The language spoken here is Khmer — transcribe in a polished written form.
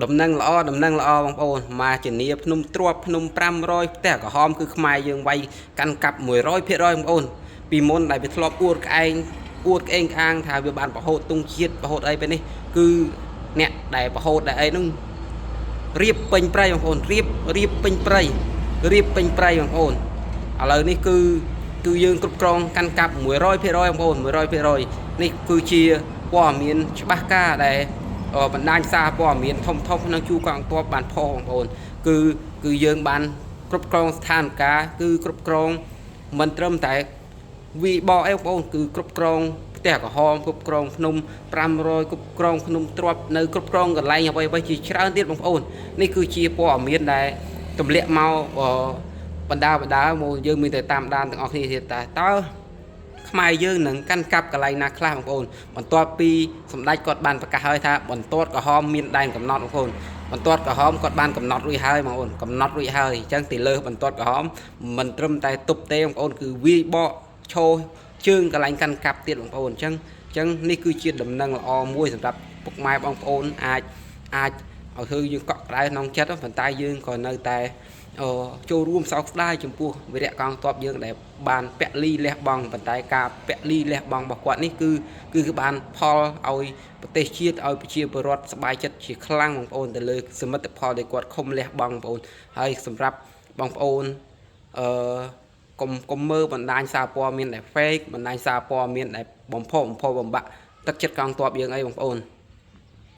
ដំណឹងល្អបងប្អូនមកជំនាភ្នំទ្របភ្នំ500ផ្ទះក្រហមគឺខ្មែរយើងវាយកាន់កាប់100%បងប្អូនពីមុនដែលវាធ្លាប់អួតក្អែងក្អាងថាវាបានប្រហូតទងជាតិប្រហូតអីពេលនេះគឺអ្នកដែលប្រហូតដែលអីហ្នឹងរៀបពេញព្រៃបងប្អូនរៀបពេញព្រៃបងប្អូនឥឡូវនេះគឺយើងគ្រប់គ្រងកាន់កាប់100%បងប្អូន100%នេះគឺជាព័ត៌មានច្បាស់ការដែលបណ្ដាញសារព័ត៌មានធំក្នុងជួរកងទ័ពបានផុសបងប្អូនគឺយើងបានគ្រប់គ្រងស្ថានភាពគឺគ្រប់គ្រងមិនត្រឹមតែវីបអីបងប្អូនគឺគ្រប់គ្រងផ្ទះក្រហមគ្រប់គ្រងភ្នំ500គ្រប់គ្រងភ្នំទ្របនៅគ្រប់គ្រងកន្លែងអ្វីជាច្រើនទៀតបងប្អូននេះគឺជាព័ត៌មានដែលទម្លាក់មកបណ្ដាមកយើងមានតែតាមដានទាំងអស់គ្នាទៀតតើខ្មែរយើងនឹងកាន់កាប់កន្លែងណាខ្លះបងប្អូនបន្ទាប់ពីសម្ដេចគាត់បានប្រកាសហើយថាបន្ទាត់ក្រហមមានដែនកំណត់បងប្អូនបន្ទាត់ក្រហមគាត់បានកំណត់រួចហើយបងប្អូនកំណត់រួចហើយអញ្ចឹងទីលើបន្ទាត់ក្រហមមិនត្រឹមតែទប់ទេបងប្អូនគឺវាយបកឈោជើងកន្លែងកាន់កាប់ទៀតបងប្អូនអញ្ចឹងនេះគឺជាដំណឹងល្អមួយសម្រាប់ពុកម៉ែបងប្អូនអាចឲ្យធ្វើយើងកក់ក្ដៅក្នុងចិត្តប៉ុន្តែយើងក៏នៅតែចូលរួមសោកស្ដាយចំពោះវីរៈកងទ័ពយើងដែលបានពលីលះបង់ប៉ុន្តែការពលីលះបង់របស់គាត់នេះគឺបានផលឲ្យប្រទេសជាតិឲ្យប្រជាពលរដ្ឋសប្បាយចិត្តជាខ្លាំងបងប្អូនទៅលើសមិទ្ធផលដែលគាត់ខំលះបង់បងប្អូនហើយសម្រាប់បងប្អូនកុំមើលបណ្ដាញសារព័ត៌មានដែល fake បណ្ដាញសារព័ត៌មានដែលបំផុសបំបាក់ទឹកចិត្តកងទ័ពយើងអីបងប្អូន